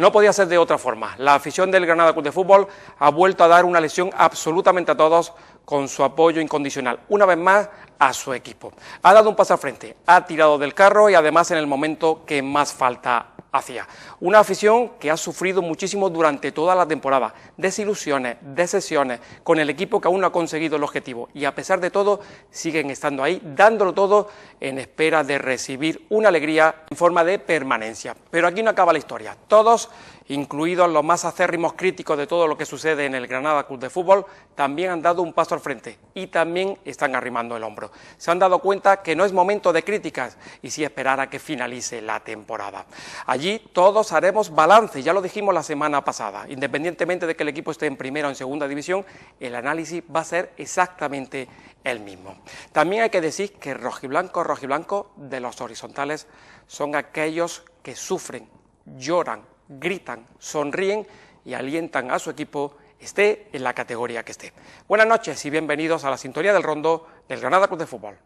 No podía ser de otra forma. La afición del Granada Club de Fútbol ha vuelto a dar una lección absolutamente a todos con su apoyo incondicional, una vez más, a su equipo. Ha dado un paso al frente, ha tirado del carro y además en el momento que más falta hacía. Una afición que ha sufrido muchísimo durante toda la temporada, desilusiones, decepciones, con el equipo que aún no ha conseguido el objetivo y a pesar de todo siguen estando ahí, dándolo todo en espera de recibir una alegría en forma de permanencia. Pero aquí no acaba la historia. Todos, incluidos los más acérrimos críticos de todo lo que sucede en el Granada Club de Fútbol, también han dado un paso al frente y también están arrimando el hombro. Se han dado cuenta que no es momento de críticas y sí esperar a que finalice la temporada. Allí todos haremos balance, ya lo dijimos la semana pasada, independientemente de que el equipo esté en primera o en segunda división, el análisis va a ser exactamente el mismo. También hay que decir que rojiblanco de los horizontales son aquellos que sufren, lloran, gritan, sonríen y alientan a su equipo, esté en la categoría que esté. Buenas noches y bienvenidos a la sintonía del Rondo del Granada Club de Fútbol.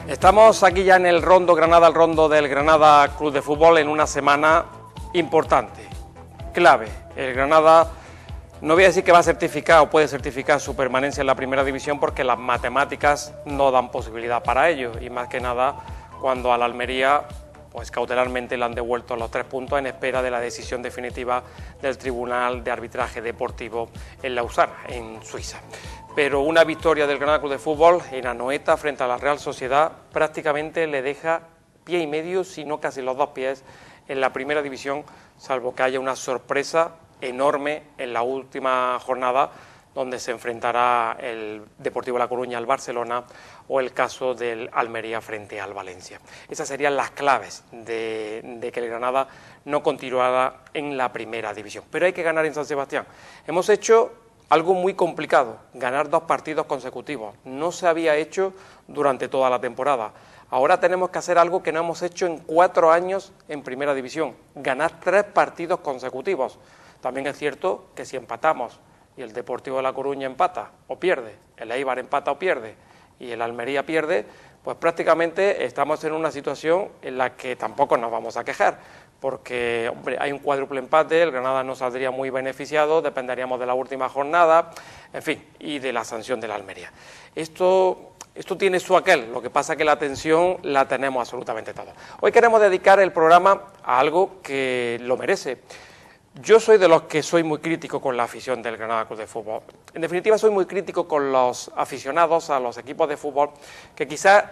Estamos aquí ya en el Rondo Granada, el Rondo del Granada Club de Fútbol, en una semana importante, clave. El Granada, no voy a decir que va a certificar o puede certificar su permanencia en la primera división porque las matemáticas no dan posibilidad para ello y más que nada cuando a la Almería pues cautelarmente le han devuelto los 3 puntos en espera de la decisión definitiva del Tribunal de Arbitraje Deportivo en Lausana, en Suiza. Pero una victoria del Granada Club de Fútbol en Anoeta frente a la Real Sociedad prácticamente le deja pie y medio, si no casi los 2 pies, en la primera división, salvo que haya una sorpresa enorme en la última jornada, donde se enfrentará el Deportivo La Coruña al Barcelona o el caso del Almería frente al Valencia. Esas serían las claves de que el Granada no continuara en la primera división. Pero hay que ganar en San Sebastián. Hemos hecho algo muy complicado, ganar 2 partidos consecutivos. No se había hecho durante toda la temporada. Ahora tenemos que hacer algo que no hemos hecho en 4 años en primera división, ganar 3 partidos consecutivos. También es cierto que si empatamos y el Deportivo de La Coruña empata o pierde, el Eibar empata o pierde y el Almería pierde, pues prácticamente estamos en una situación en la que tampoco nos vamos a quejar, porque hombre, hay un cuádruple empate, el Granada no saldría muy beneficiado, dependeríamos de la última jornada, en fin, y de la sanción de la Almería. Esto tiene su aquel, lo que pasa es que la atención la tenemos absolutamente todos. Hoy queremos dedicar el programa a algo que lo merece. Yo soy de los que soy muy crítico con la afición del Granada Club de Fútbol. En definitiva, soy muy crítico con los aficionados a los equipos de fútbol que quizás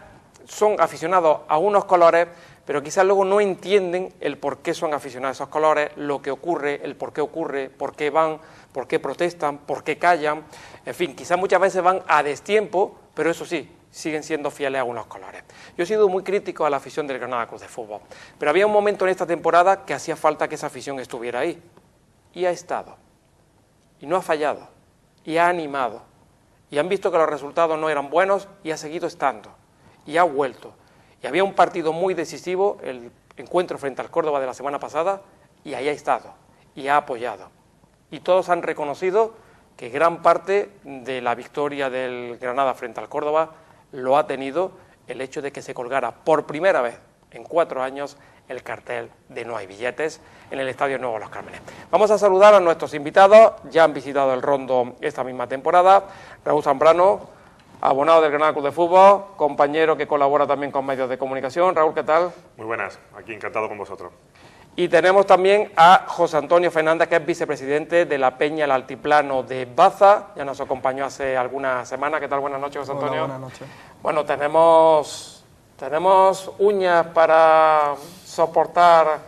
son aficionados a unos colores, pero quizás luego no entienden el por qué son aficionados a esos colores, lo que ocurre, el por qué van, por qué protestan, por qué callan. En fin, quizás muchas veces van a destiempo, pero eso sí, siguen siendo fieles a unos colores. Yo he sido muy crítico a la afición del Granada Club de Fútbol, pero había un momento en esta temporada que hacía falta que esa afición estuviera ahí, y ha estado, y no ha fallado, y ha animado, y han visto que los resultados no eran buenos, y ha seguido estando, y ha vuelto. Y había un partido muy decisivo, el encuentro frente al Córdoba de la semana pasada, y ahí ha estado, y ha apoyado. Y todos han reconocido que gran parte de la victoria del Granada frente al Córdoba lo ha tenido el hecho de que se colgara por primera vez en 4 años el cartel de No hay billetes en el Estadio Nuevo Los Cármenes. Vamos a saludar a nuestros invitados, ya han visitado el Rondo esta misma temporada. Raúl Zambrano, abonado del Granada Club de Fútbol, compañero que colabora también con medios de comunicación. Raúl, ¿qué tal? Muy buenas, aquí encantado con vosotros. Y tenemos también a José Antonio Fernández, que es vicepresidente de la Peña El Altiplano de Baza, ya nos acompañó hace algunas semanas. ¿Qué tal? Buenas noches, José Antonio. Hola, buenas noches. Bueno, tenemos uñas para soportar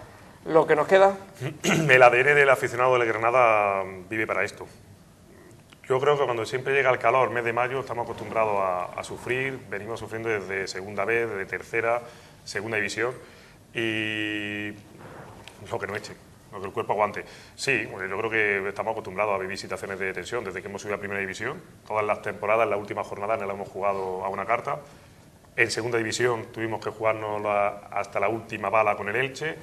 lo que nos queda. El ADN del aficionado del Granada vive para esto. Yo creo que cuando siempre llega el calor, mes de mayo, estamos acostumbrados a sufrir, venimos sufriendo desde segunda vez, desde tercera, segunda división, y lo que no echen. que el cuerpo aguante. Sí, bueno, yo creo que estamos acostumbrados a vivir situaciones de tensión desde que hemos subido a Primera División. Todas las temporadas, la última jornada, no la hemos jugado a una carta. En Segunda División tuvimos que jugarnos hasta la última bala con el Elche.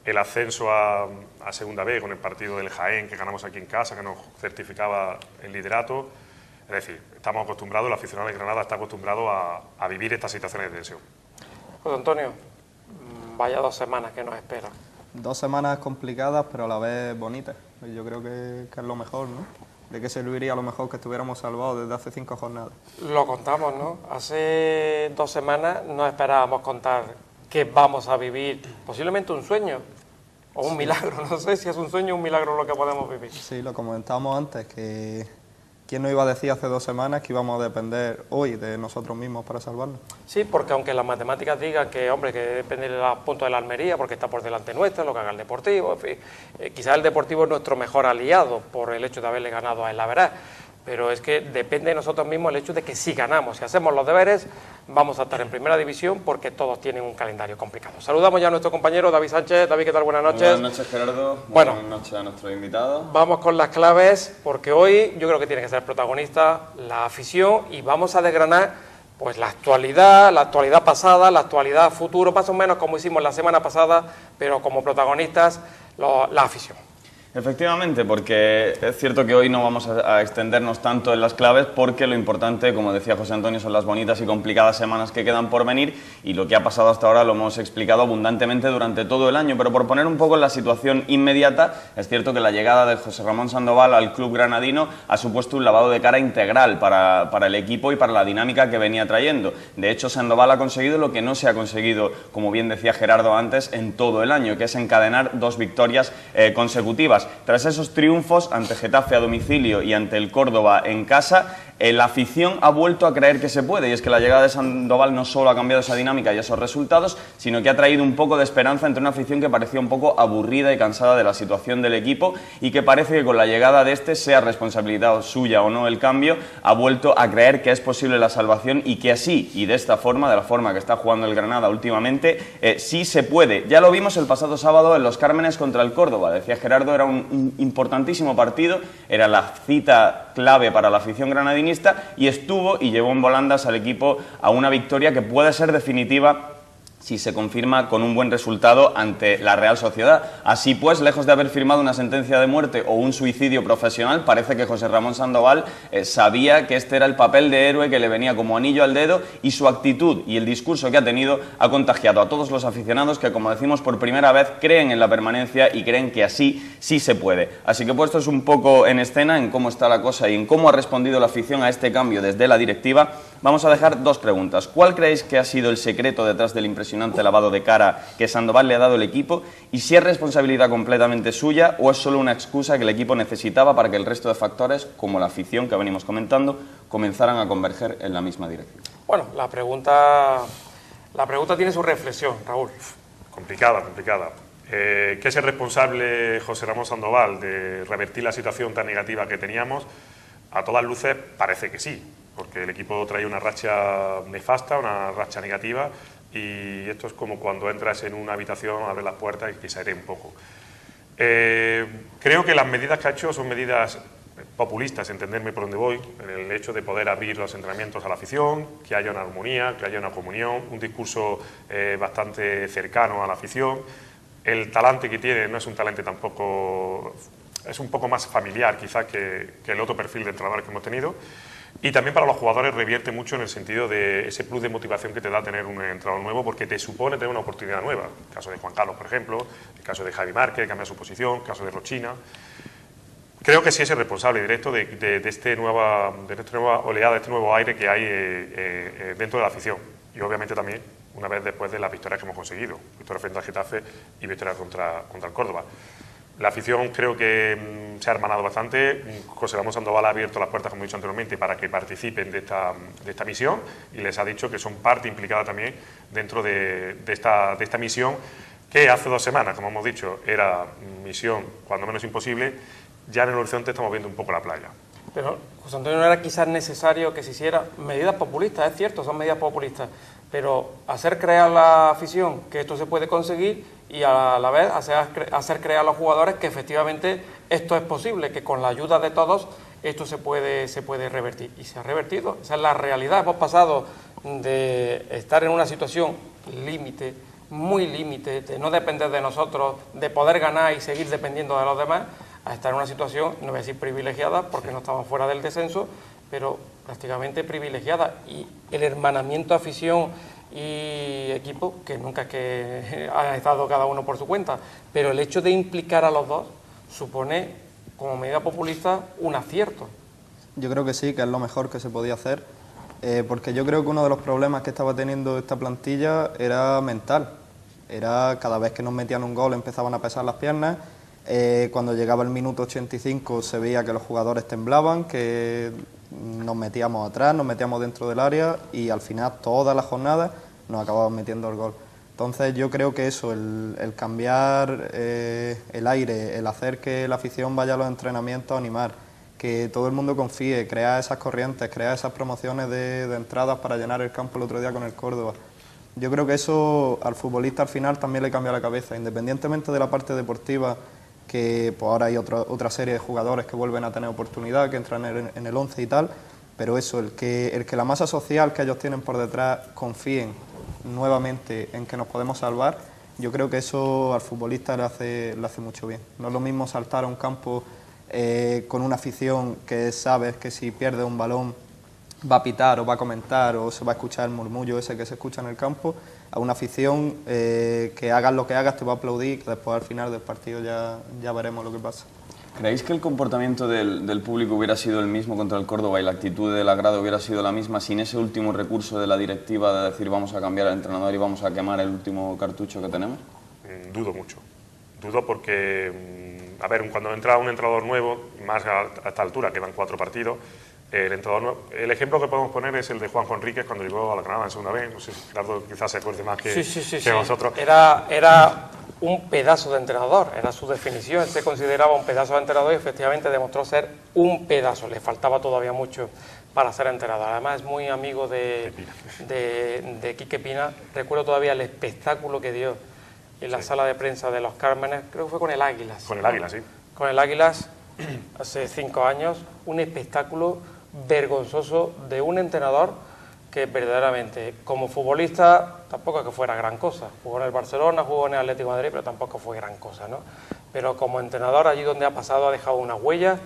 El ascenso a Segunda B con el partido del Jaén, que ganamos aquí en casa, que nos certificaba el liderato. Es decir, estamos acostumbrados, el aficionado de Granada está acostumbrado a vivir estas situaciones de tensión. José Antonio, vaya 2 semanas que nos esperan. 2 semanas complicadas, pero a la vez bonitas. Yo creo que es lo mejor, ¿no? ¿De qué serviría a lo mejor que estuviéramos salvados desde hace 5 jornadas? Lo contamos, ¿no? Hace 2 semanas no esperábamos contar que vamos a vivir posiblemente un sueño o un milagro. No sé si es un sueño o un milagro lo que podemos vivir. Sí, lo comentábamos antes, que ¿quién nos iba a decir hace 2 semanas que íbamos a depender hoy de nosotros mismos para salvarnos? Sí, porque aunque las matemáticas digan que, hombre, que depende de los puntos de la Almería, porque está por delante nuestro, lo que haga el Deportivo, en fin, quizás el Deportivo es nuestro mejor aliado por el hecho de haberle ganado a El Averá, pero es que depende de nosotros mismos el hecho de que si ganamos, si hacemos los deberes, vamos a estar en Primera División porque todos tienen un calendario complicado. Saludamos ya a nuestro compañero David Sánchez. David, ¿qué tal? Buenas noches. Buenas noches, Gerardo. Bueno, Buenas noches a nuestros invitados. Vamos con las claves, porque hoy yo creo que tiene que ser protagonista la afición y vamos a desgranar pues la actualidad pasada, la actualidad futuro, más o menos como hicimos la semana pasada, pero como protagonistas la afición. Efectivamente, porque es cierto que hoy no vamos a extendernos tanto en las claves porque lo importante, como decía José Antonio, son las bonitas y complicadas semanas que quedan por venir y lo que ha pasado hasta ahora lo hemos explicado abundantemente durante todo el año, pero por poner un poco en la situación inmediata, es cierto que la llegada de José Ramón Sandoval al club granadino ha supuesto un lavado de cara integral para el equipo y para la dinámica que venía trayendo. De hecho, Sandoval ha conseguido lo que no se ha conseguido, como bien decía Gerardo antes, en todo el año, que es encadenar 2 victorias consecutivas. Tras esos triunfos ante Getafe a domicilio y ante el Córdoba en casa, la afición ha vuelto a creer que se puede, y es que la llegada de Sandoval no solo ha cambiado esa dinámica y esos resultados, sino que ha traído un poco de esperanza entre una afición que parecía un poco aburrida y cansada de la situación del equipo y que parece que con la llegada de este, sea responsabilidad suya o no el cambio, ha vuelto a creer que es posible la salvación y que así, y de esta forma, de la forma que está jugando el Granada últimamente, sí se puede. Ya lo vimos el pasado sábado en Los Cármenes contra el Córdoba, decía Gerardo, era un importantísimo partido, era la cita clave para la afición granadinista y estuvo y llevó en volandas al equipo a una victoria que puede ser definitiva si se confirma con un buen resultado ante la Real Sociedad. Así pues, lejos de haber firmado una sentencia de muerte o un suicidio profesional, parece que José Ramón Sandoval sabía que este era el papel de héroe que le venía como anillo al dedo y su actitud y el discurso que ha tenido ha contagiado a todos los aficionados que, como decimos, por primera vez creen en la permanencia y creen que así sí se puede. Así que puestos un poco en escena en cómo está la cosa y en cómo ha respondido la afición a este cambio desde la directiva, vamos a dejar 2 preguntas. ¿Cuál creéis que ha sido el secreto detrás del impresionante lavado de cara que Sandoval le ha dado al equipo y si es responsabilidad completamente suya o es solo una excusa que el equipo necesitaba para que el resto de factores, como la afición que venimos comentando, comenzaran a converger en la misma dirección? Bueno, la pregunta tiene su reflexión, Raúl. Complicada. ¿Qué es el responsable José Ramón Sandoval de revertir la situación tan negativa que teníamos? A todas luces parece que sí, porque el equipo trae una racha nefasta, una racha negativa, y esto es como cuando entras en una habitación, abres las puertas y quizá iré un poco. Creo que las medidas que ha hecho son medidas populistas, entenderme por dónde voy, en el hecho de poder abrir los entrenamientos a la afición, que haya una armonía, que haya una comunión, un discurso bastante cercano a la afición. El talante que tiene no es un talante tampoco, es un poco más familiar quizás que el otro perfil de entrenadores que hemos tenido. Y también para los jugadores revierte mucho en el sentido de ese plus de motivación que te da tener un entrenador nuevo, porque te supone tener una oportunidad nueva. El caso de Juan Carlos, por ejemplo, el caso de Javi Márquez, que cambia su posición, el caso de Rochina. Creo que sí es el responsable directo de esta nueva oleada, de este nuevo aire que hay dentro de la afición. Y obviamente también, una vez después de las victorias que hemos conseguido, victoria frente al Getafe y victoria contra el Córdoba. La afición creo que se ha hermanado bastante. José Ramón Sandoval ha abierto las puertas, como he dicho anteriormente, para que participen de esta misión y les ha dicho que son parte implicada también dentro de esta misión que hace 2 semanas, como hemos dicho, era misión cuando menos imposible. Ya en el horizonte estamos viendo un poco la playa. Pero, José Antonio, no era quizás necesario que se hicieran medidas populistas, es cierto, son medidas populistas, pero hacer creer a la afición que esto se puede conseguir y a la vez hacer creer a los jugadores que efectivamente esto es posible, que con la ayuda de todos esto se puede revertir. Y se ha revertido, esa es la realidad. Hemos pasado de estar en una situación límite, muy límite, de no depender de nosotros, de poder ganar y seguir dependiendo de los demás, a estar en una situación, no voy a decir privilegiada, porque no estamos fuera del descenso, pero prácticamente privilegiada. Y el hermanamiento afición y equipo, que nunca es que han estado cada uno por su cuenta, pero el hecho de implicar a los dos supone, como medida populista, un acierto. Yo creo que sí, que es lo mejor que se podía hacer, porque yo creo que uno de los problemas que estaba teniendo esta plantilla era mental. Era cada vez que nos metían un gol empezaban a pesar las piernas, cuando llegaba el minuto 85 se veía que los jugadores temblaban, que nos metíamos atrás, nos metíamos dentro del área y al final todas las jornadas nos acababan metiendo el gol. Entonces yo creo que eso, el cambiar el aire, el hacer que la afición vaya a los entrenamientos a animar, que todo el mundo confíe, crear esas corrientes, crear esas promociones de entradas para llenar el campo el otro día con el Córdoba. Yo creo que eso al futbolista al final también le cambia la cabeza, independientemente de la parte deportiva, que pues ahora hay otra serie de jugadores que vuelven a tener oportunidad, que entran en el 11 y tal, pero eso, el que la masa social que ellos tienen por detrás confíen nuevamente en que nos podemos salvar, yo creo que eso al futbolista le hace mucho bien. No es lo mismo saltar a un campo con una afición que sabes que si pierde un balón va a pitar o va a comentar o se va a escuchar el murmullo ese que se escucha en el campo, a una afición que hagas lo que hagas te va a aplaudir, que después al final del partido ya veremos lo que pasa. ¿Creéis que el comportamiento del público hubiera sido el mismo contra el Córdoba y la actitud del agrado hubiera sido la misma sin ese último recurso de la directiva de decir vamos a cambiar al entrenador y vamos a quemar el último cartucho que tenemos? Dudo mucho. Dudo porque, a ver, cuando entra un entrenador nuevo, más a esta altura, quedan 4 partidos, el ejemplo que podemos poner es el de Juanjo Enríquez cuando llegó a la Granada en segunda vez. No sé si Gerardo quizás se acuerde más que vosotros. Era un pedazo de entrenador, era su definición, él se consideraba un pedazo de entrenador y efectivamente demostró ser un pedazo, le faltaba todavía mucho para ser entrenador. Además es muy amigo de Quique Pina. Recuerdo todavía el espectáculo que dio en la sala de prensa de Los Cármenes, creo que fue con el Águilas. Con el Águilas, sí. Con el Águilas, hace 5 años, un espectáculo vergonzoso de un entrenador que verdaderamente, como futbolista, tampoco es que fuera gran cosa. Jugó en el Barcelona, jugó en el Atlético de Madrid, pero tampoco fue gran cosa, ¿no? Pero como entrenador, allí donde ha pasado, ha dejado una huella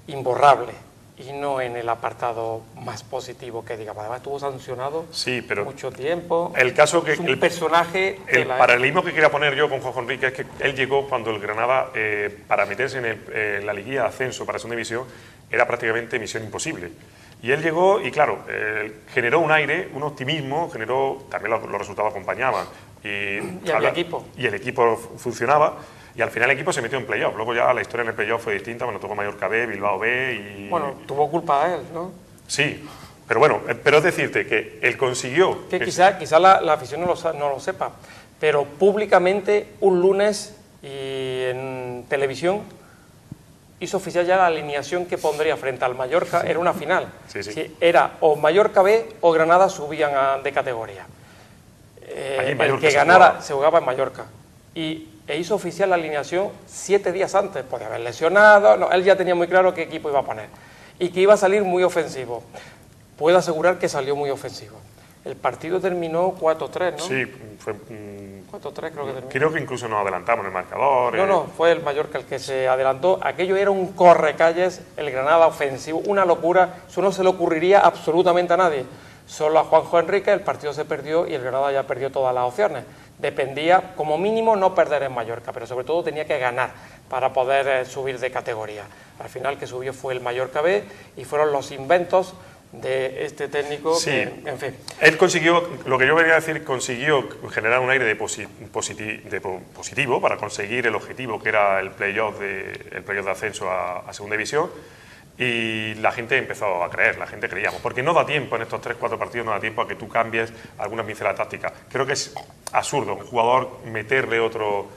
imborrable y no en el apartado más positivo que digamos. Además estuvo sancionado mucho tiempo. El caso que es un personaje... El paralelismo que quería poner yo con Juanjo Enrique es que él llegó cuando el Granada, para meterse en la liguilla de ascenso para segunda división, era prácticamente misión imposible. Y él llegó y, claro, generó un aire, un optimismo, también los resultados acompañaban. Y el equipo. Y el equipo funcionaba. Y al final el equipo se metió en playoff. Luego ya la historia en el playoff fue distinta. Bueno, tocó Mallorca B, Bilbao B y... Bueno, tuvo culpa él, ¿no? Sí, pero bueno, pero es decirte que él consiguió... Que quizá la afición no lo sepa, pero públicamente un lunes y en televisión hizo oficial ya la alineación que pondría frente al Mallorca. Era una final. Sí. Era o Mallorca B o Granada subían de categoría. El que ganara se jugaba en Mallorca. E hizo oficial la alineación 7 días antes. Podía haber lesionado. No, él ya tenía muy claro qué equipo iba a poner. Y que iba a salir muy ofensivo. Puedo asegurar que salió muy ofensivo. El partido terminó 4-3, ¿no? Sí, fue... 4-3 creo que terminó. Creo que incluso nos adelantamos en el marcador. No, fue el Mallorca el que se adelantó. Aquello era un correcalles, el Granada ofensivo, una locura. Eso no se le ocurriría absolutamente a nadie. Solo a Juanjo Enrique, el partido se perdió y el Granada ya perdió todas las opciones. Dependía, como mínimo, no perder en Mallorca, pero sobre todo tenía que ganar para poder subir de categoría. Al final que subió fue el Mallorca B y fueron los inventos de este técnico. Sí, que, en fin. Él consiguió, lo que yo venía a decir, consiguió generar un aire de positivo para conseguir el objetivo que era el playoff de ascenso a segunda división. Y la gente empezó a creer, la gente creíamos, porque no da tiempo en estos 3-4 partidos, no da tiempo a que tú cambies alguna pinceladas tácticas. Creo que es absurdo un jugador meterle otro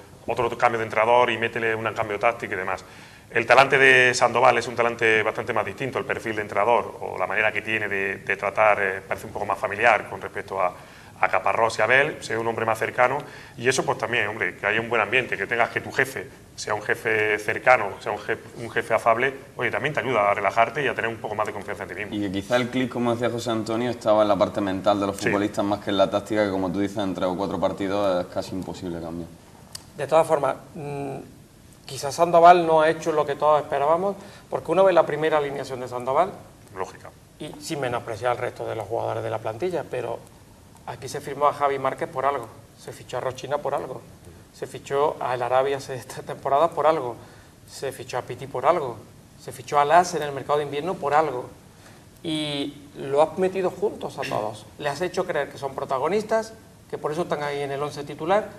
cambio de entrenador y métele un cambio táctico y demás. El talante de Sandoval es un talante bastante más distinto, el perfil de entrenador o la manera que tiene de tratar parece un poco más familiar con respecto a a Caparrós y a Abel, ser un hombre más cercano, y eso pues también, hombre, que haya un buen ambiente, que tengas que tu jefe sea un jefe cercano, sea un jefe afable, oye, también te ayuda a relajarte y a tener un poco más de confianza en ti mismo. Y que quizá el clic, como decía José Antonio, estaba en la parte mental de los futbolistas más que en la táctica, que como tú dices, en 3 o 4 partidos es casi imposible cambiar. De todas formas, quizás Sandoval no ha hecho lo que todos esperábamos, porque uno ve la primera alineación de Sandoval, Lógica. y sin menospreciar al resto de los jugadores de la plantilla, pero aquí se firmó a Javi Márquez por algo, se fichó a Rochina por algo, se fichó a El Arabia esta temporada por algo, se fichó a Piti por algo, se fichó a Las en el mercado de invierno por algo, y lo has metido juntos a todos, le has hecho creer que son protagonistas, que por eso están ahí en el 11 titular,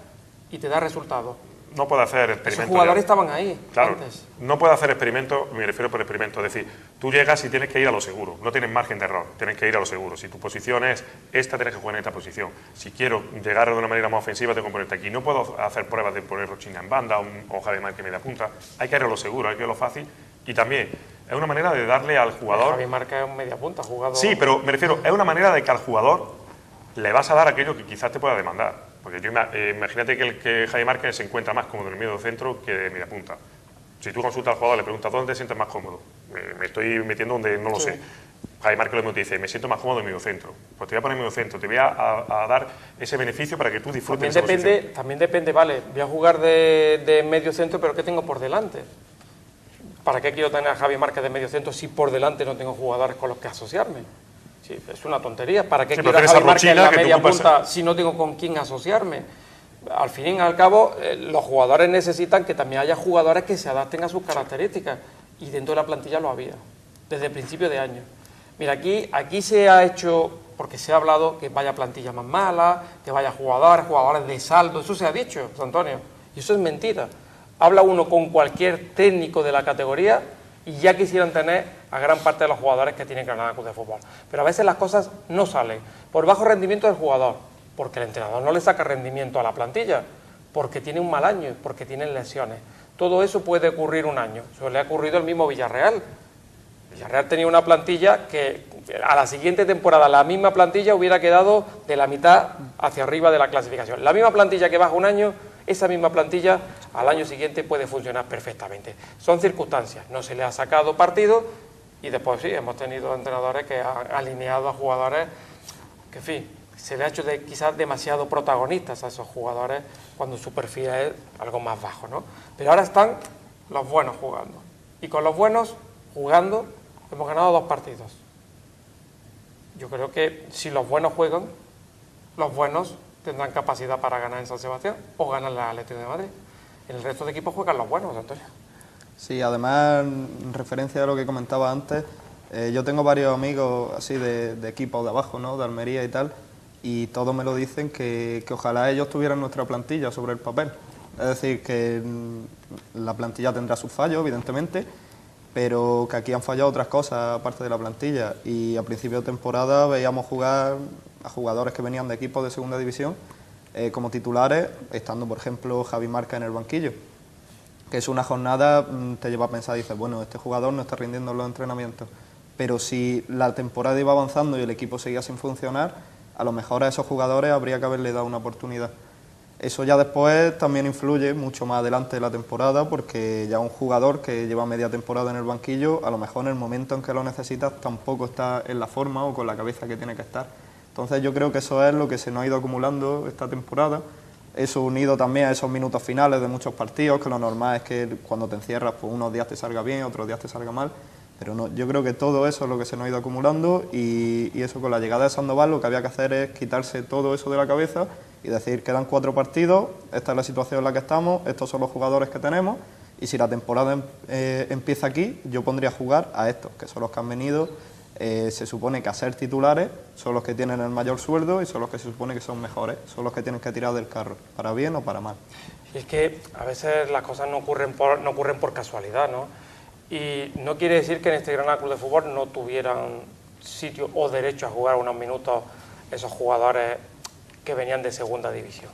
y te da resultados. No puede hacer experimentos. Esos jugadores estaban ahí, claro, antes. No puede hacer experimentos, me refiero por experimento, es decir, tú llegas y tienes que ir a lo seguro, no tienes margen de error, tienes que ir a lo seguro. Si tu posición es esta, tienes que jugar en esta posición. Si quiero llegar de una manera más ofensiva, tengo que ponerte aquí. No puedo hacer pruebas de poner Rochina en banda o Javi Márquez media punta. Hay que ir a lo seguro, hay que ir a lo fácil. Y también es una manera de darle al jugador... Javi Márquez es un media punta, jugado... Sí, pero me refiero, es una manera de que al jugador le vas a dar aquello que quizás te pueda demandar. Porque yo, imagínate que Javi Márquez se encuentra más cómodo en el medio centro que de media punta. Si tú consultas al jugador, le preguntas ¿dónde te sientes más cómodo? Me estoy metiendo donde no lo sé. Javi Márquez lo mismo te dice, me siento más cómodo en medio centro. Pues te voy a poner en medio centro, te voy a dar ese beneficio para que tú disfrutes También depende, vale, voy a jugar de medio centro, pero ¿qué tengo por delante? ¿Para qué quiero tener a Javi Márquez de medio centro si por delante no tengo jugadores con los que asociarme? Sí, es una tontería. ¿Para qué quiero a Javi Márquez en la media punta si no tengo con quién asociarme? Al fin y al cabo, los jugadores necesitan que también haya jugadores que se adapten a sus características. Y dentro de la plantilla lo había, desde el principio de año. Mira, aquí se ha hecho, porque se ha hablado que vaya plantilla más mala, que vaya jugadores de saldo, eso se ha dicho, José Antonio. Y eso es mentira. Habla uno con cualquier técnico de la categoría y ya quisieran tener a gran parte de los jugadores que tienen Granada Club de Fútbol. Pero a veces las cosas no salen por bajo rendimiento del jugador, porque el entrenador no le saca rendimiento a la plantilla, porque tiene un mal año, porque tienen lesiones. Todo eso puede ocurrir un año. Eso le ha ocurrido al mismo Villarreal. Villarreal tenía una plantilla que a la siguiente temporada la misma plantilla hubiera quedado de la mitad hacia arriba de la clasificación. La misma plantilla que baja un año, esa misma plantilla al año siguiente puede funcionar perfectamente. Son circunstancias, no se le ha sacado partido y después sí, hemos tenido entrenadores que han alineado a jugadores que, en fin, se le ha hecho quizás demasiado protagonistas a esos jugadores cuando su perfil es algo más bajo, ¿no? Pero ahora están los buenos jugando. Y con los buenos jugando hemos ganado 2 partidos. Yo creo que si los buenos juegan, los buenos tendrán capacidad para ganar en San Sebastián o ganar la Atlético de Madrid. En el resto de equipos juegan los buenos, Antonio. Sí, además, en referencia a lo que comentaba antes, yo tengo varios amigos así de equipos de abajo, ¿no? De Almería y tal, y todos me lo dicen que ojalá ellos tuvieran nuestra plantilla sobre el papel. Es decir, que la plantilla tendrá sus fallos, evidentemente, pero que aquí han fallado otras cosas aparte de la plantilla. Y a principio de temporada veíamos jugar a jugadores que venían de equipos de segunda división como titulares, estando, por ejemplo, Javi Márquez en el banquillo. Que es una jornada, te lleva a pensar, dices, bueno, este jugador no está rindiendo en los entrenamientos. Pero si la temporada iba avanzando y el equipo seguía sin funcionar, a lo mejor a esos jugadores habría que haberle dado una oportunidad. Eso ya después también influye mucho más adelante de la temporada, porque ya un jugador que lleva media temporada en el banquillo, a lo mejor en el momento en que lo necesitas tampoco está en la forma o con la cabeza que tiene que estar. Entonces yo creo que eso es lo que se nos ha ido acumulando esta temporada. Eso unido también a esos minutos finales de muchos partidos, que lo normal es que cuando te encierras, pues unos días te salga bien, otros días te salga mal. Pero no, yo creo que todo eso es lo que se nos ha ido acumulando y eso con la llegada de Sandoval lo que había que hacer es quitarse todo eso de la cabeza y decir, quedan 4 partidos, esta es la situación en la que estamos, estos son los jugadores que tenemos y si la temporada empieza aquí, yo pondría a jugar a estos, que son los que han venido, se supone que a ser titulares, son los que tienen el mayor sueldo y son los que se supone que son mejores, son los que tienen que tirar del carro, para bien o para mal. Y es que a veces las cosas no ocurren por casualidad, ¿no? Y no quiere decir que en este Granada Club de Fútbol no tuvieran sitio o derecho a jugar unos minutos esos jugadores que venían de segunda división.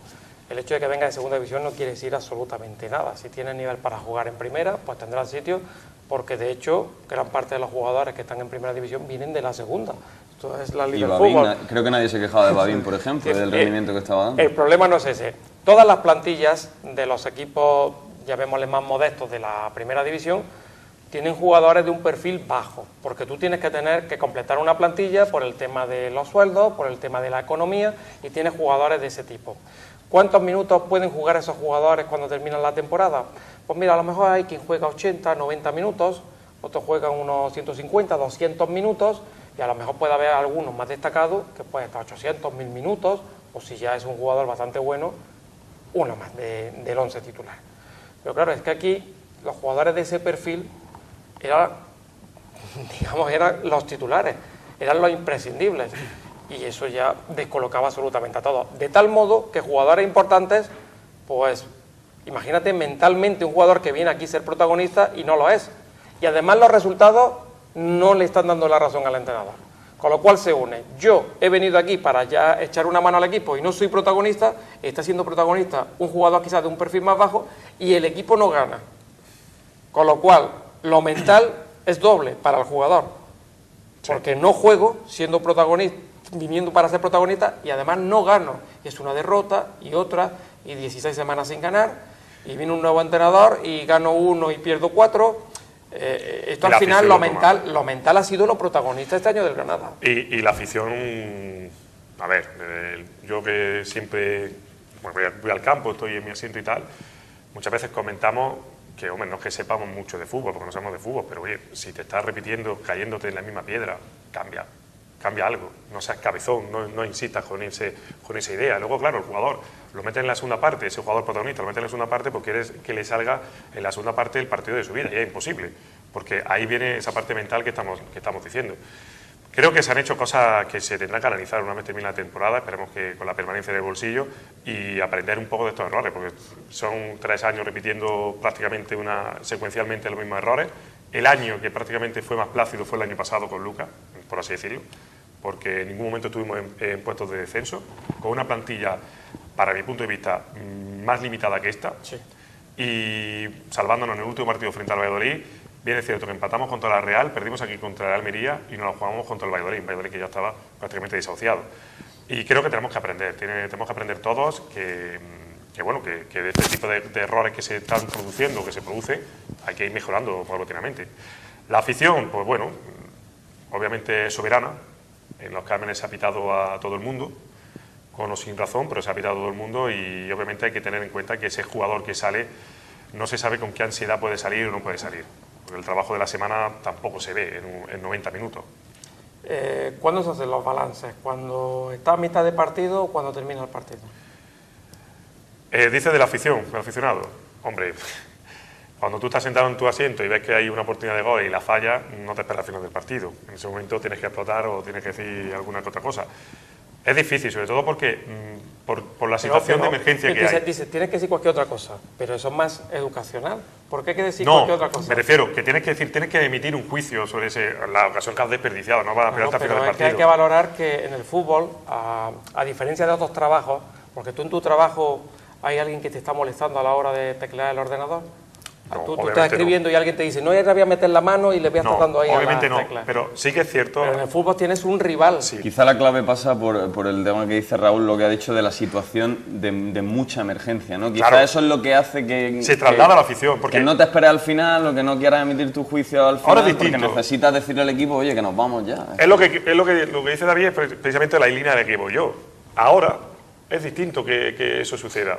El hecho de que venga de segunda división no quiere decir absolutamente nada. Si tienen nivel para jugar en primera, pues tendrán sitio, porque de hecho gran parte de los jugadores que están en primera división vienen de la segunda. Esto es la Y Liga del Babín, fútbol. creo que nadie se quejaba de Babín, por ejemplo, del rendimiento que estaba dando. El problema no es ese. Todas las plantillas de los equipos, llamémosle más modestos, de la primera división, tienen jugadores de un perfil bajo, porque tú tienes que tener que completar una plantilla por el tema de los sueldos, por el tema de la economía, y tienes jugadores de ese tipo. ¿Cuántos minutos pueden jugar esos jugadores cuando terminan la temporada? Pues mira, a lo mejor hay quien juega 80, 90 minutos, otros juegan unos 150, 200 minutos, y a lo mejor puede haber algunos más destacados que pueden estar 800, 1000 minutos, o si ya es un jugador bastante bueno, una más del 11 titular. Pero claro, es que aquí los jugadores de ese perfil eran los titulares, eran los imprescindibles, y eso ya descolocaba absolutamente a todos. De tal modo que jugadores importantes, pues imagínate mentalmente un jugador que viene aquí a ser protagonista y no lo es. Y además los resultados no le están dando la razón al entrenador. Con lo cual se une. Yo he venido aquí para ya echar una mano al equipo y no soy protagonista, está siendo protagonista un jugador quizás de un perfil más bajo y el equipo no gana. Con lo cual, lo mental es doble para el jugador. Porque no juego siendo protagonista, viniendo para ser protagonista, y además no gano. Es una derrota y otra, y 16 semanas sin ganar, y viene un nuevo entrenador y gano 1 y pierdo 4. Esto al final lo mental ha sido lo protagonista este año del Granada. Y la afición, a ver, yo que siempre voy al campo, estoy en mi asiento y tal, muchas veces comentamos que, hombre, no es que sepamos mucho de fútbol, porque no sabemos de fútbol, pero oye, si te estás repitiendo, cayéndote en la misma piedra, cambia algo, no seas cabezón, no insistas con esa idea. Luego, claro, el jugador lo mete en la segunda parte, ese jugador protagonista lo mete en la segunda parte porque quieres que le salga en la segunda parte del partido de su vida, y es imposible, porque ahí viene esa parte mental que estamos diciendo. Creo que se han hecho cosas que se tendrán que analizar una vez termine la temporada, esperemos que con la permanencia del bolsillo, y aprender un poco de estos errores, porque son 3 años repitiendo prácticamente secuencialmente los mismos errores. El año que prácticamente fue más plácido fue el año pasado con Lucas, por así decirlo, porque en ningún momento estuvimos en puestos de descenso, con una plantilla, para mi punto de vista, más limitada que esta, sí. Y salvándonos en el último partido frente al Valladolid. Bien es cierto que empatamos contra la Real, perdimos aquí contra el Almería y nos lo jugamos contra el Valladolid que ya estaba prácticamente desahuciado. Y creo que tenemos que aprender, tenemos que aprender todos que de este tipo de errores que se están produciendo, que se producen, hay que ir mejorando paulatinamente. La afición, pues bueno, obviamente es soberana, en los Cármenes se ha pitado a todo el mundo, con o sin razón, pero se ha pitado a todo el mundo, y obviamente hay que tener en cuenta que ese jugador que sale no se sabe con qué ansiedad puede salir o no puede salir. Porque el trabajo de la semana tampoco se ve en 90 minutos. ¿Cuándo se hacen los balances? ¿Cuando está a mitad de partido o cuando termina el partido? Dice de la afición, del aficionado. Hombre, cuando tú estás sentado en tu asiento y ves que hay una oportunidad de gol y la falla, no te esperas al final del partido. En ese momento tienes que explotar o tienes que decir alguna que otra cosa. Es difícil, sobre todo porque por la situación de emergencia que hay. Dice, tienes que decir cualquier otra cosa, pero eso es más educacional. ¿Por qué hay que decir no, cualquier otra cosa? Me refiero que tienes que emitir un juicio sobre la ocasión que has desperdiciado, no vas a esperar hasta el final del partido. Hay que valorar que en el fútbol, a diferencia de otros trabajos, porque tú en tu trabajo hay alguien que te está molestando a la hora de teclear el ordenador. No, tú estás escribiendo y alguien te dice, no, ya voy a meter la mano y le voy a estar dando ahí obviamente a la tecla. Pero sí que es cierto. Pero en el fútbol tienes un rival. Sí. Quizá la clave pasa por el tema que dice Raúl, lo que ha dicho de la situación de mucha emergencia, ¿no? Quizá eso es lo que hace que se traslada a la afición. Porque que no te esperes al final o que no quieras emitir tu juicio al final, ahora es porque necesitas decirle al equipo, oye, que nos vamos ya. Es lo que dice David, es precisamente la línea de la que voy yo. Ahora es distinto que eso suceda.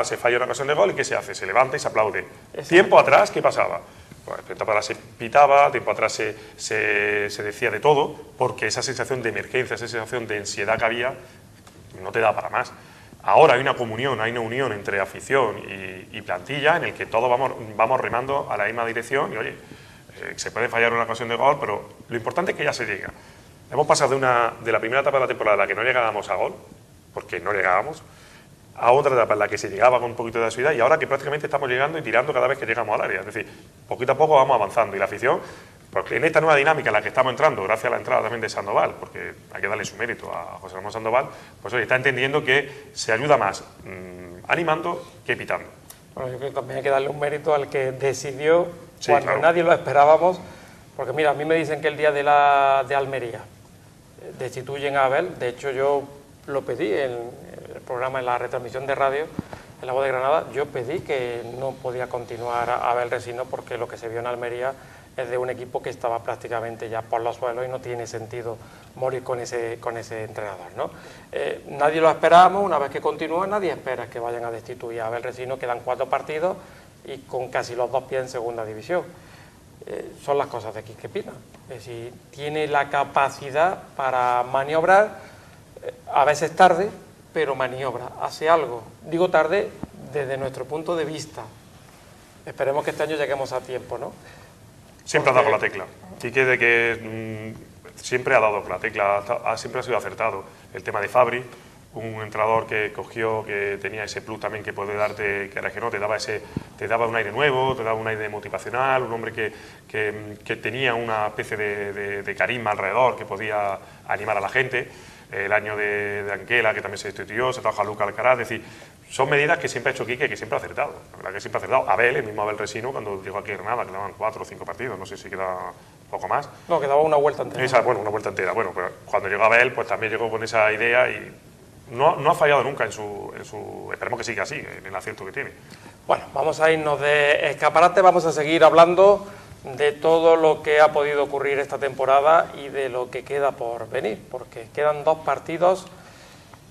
Se falla una ocasión de gol y ¿qué se hace? Se levanta y se aplaude. Tiempo atrás, ¿qué pasaba? Pues tiempo atrás se pitaba, tiempo atrás se decía de todo, porque esa sensación de emergencia, esa sensación de ansiedad que había, no te da para más. Ahora hay una comunión, hay una unión entre afición y plantilla en el que todos vamos remando a la misma dirección y, oye, se puede fallar una ocasión de gol, pero lo importante es que ya se llega. Hemos pasado de la primera etapa de la temporada en la que no llegábamos a gol, porque no llegábamos, a otra etapa en la que se llegaba con un poquito de asiduidad, y ahora que prácticamente estamos llegando y tirando cada vez que llegamos al área. Es decir, poquito a poco vamos avanzando, y la afición, porque en esta nueva dinámica en la que estamos entrando, gracias a la entrada también de Sandoval, porque hay que darle su mérito a José Ramón Sandoval, pues hoy está entendiendo que se ayuda más animando que pitando. Bueno, yo creo que también hay que darle un mérito al que decidió, sí, cuando claro, nadie lo esperábamos, porque mira, a mí me dicen que el día de Almería, destituyen a Abel. De hecho, yo lo pedí en el programa, en la retransmisión de radio, en La Voz de Granada, yo pedí que no podía continuar Abel Resino porque lo que se vio en Almería es de un equipo que estaba prácticamente ya por los suelos y no tiene sentido morir con ese entrenador, ¿no? Nadie lo esperábamos. Una vez que continúa, nadie espera que vayan a destituir a Abel Resino. Quedan 4 partidos y con casi los 2 pies en segunda división. Son las cosas de Quique Pina. Es decir, tiene la capacidad para maniobrar, a veces tarde, pero maniobra, hace algo. Digo tarde desde nuestro punto de vista. Esperemos que este año lleguemos a tiempo, ¿no? Siempre ha dado con la tecla. Quique de que siempre ha dado con la tecla, siempre ha sido acertado. El tema de Fabri, un entrenador que cogió, que tenía ese plus también que puede darte, que era que no, te daba un aire nuevo, te daba un aire motivacional, un hombre que tenía una especie de carisma alrededor, que podía animar a la gente. El año de Anquela, que también se destituyó, se trajo a Luca Alcaraz, es decir, son medidas que siempre ha hecho Quique, que siempre ha acertado. La verdad que siempre ha acertado. Abel, el mismo Abel Resino, cuando llegó aquí a Granada, quedaban 4 o 5 partidos, no sé si queda poco más. No, quedaba una vuelta entera. Bueno, una vuelta entera. Bueno, pero cuando llegó Abel, pues también llegó con esa idea y no ha fallado nunca en su esperemos que siga así, en el acierto que tiene. Bueno, vamos a irnos de escaparate, vamos a seguir hablando de todo lo que ha podido ocurrir esta temporada y de lo que queda por venir, porque quedan 2 partidos,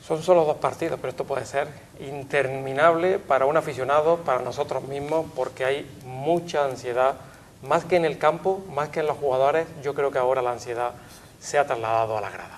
son solo 2 partidos, pero esto puede ser interminable para un aficionado, para nosotros mismos, porque hay mucha ansiedad, más que en el campo, más que en los jugadores. Yo creo que ahora la ansiedad se ha trasladado a la grada.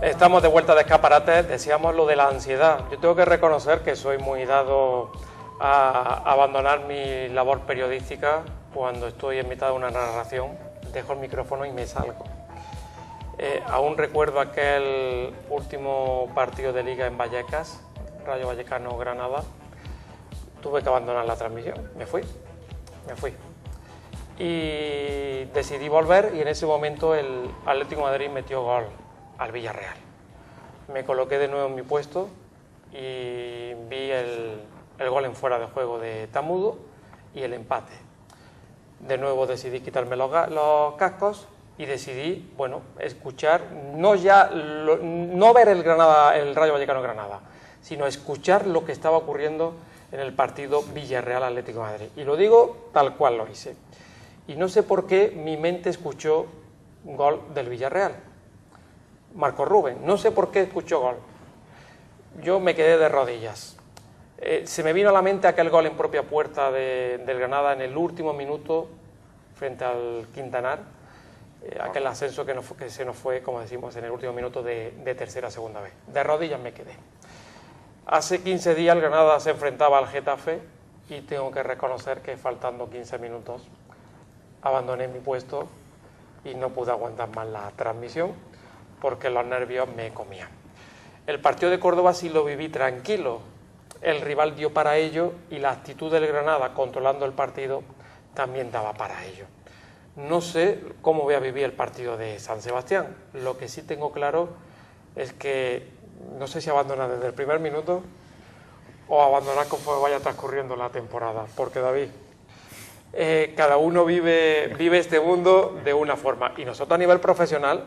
Estamos de vuelta de escaparate, decíamos lo de la ansiedad. Yo tengo que reconocer que soy muy dado a abandonar mi labor periodística cuando estoy en mitad de una narración, dejo el micrófono y me salgo. Aún recuerdo aquel último partido de Liga en Vallecas, Rayo Vallecano Granada, tuve que abandonar la transmisión, me fui. Y decidí volver y en ese momento el Atlético de Madrid metió gol al Villarreal. Me coloqué de nuevo en mi puesto y vi el gol en fuera de juego de Tamudo y el empate. De nuevo decidí quitarme los cascos y decidí, bueno, escuchar, no ver el Rayo Vallecano Granada, sino escuchar lo que estaba ocurriendo en el partido Villarreal Atlético de Madrid. Y lo digo tal cual lo hice. Y no sé por qué mi mente escuchó gol del Villarreal. Marco Rubén, no sé por qué escuchó gol. Yo me quedé de rodillas. Se me vino a la mente aquel gol en propia puerta del Granada en el último minuto frente al Quintanar, aquel ascenso que se nos fue, como decimos, en el último minuto de tercera a segunda vez. De rodillas me quedé. Hace 15 días el Granada se enfrentaba al Getafe y tengo que reconocer que faltando 15 minutos abandoné mi puesto y no pude aguantar más la transmisión porque los nervios me comían. El partido de Córdoba sí lo viví tranquilo, el rival dio para ello y la actitud del Granada controlando el partido también daba para ello. No sé cómo voy a vivir el partido de San Sebastián, lo que sí tengo claro es que no sé si abandonar desde el primer minuto o abandonar conforme vaya transcurriendo la temporada, porque David, cada uno vive este mundo de una forma y nosotros a nivel profesional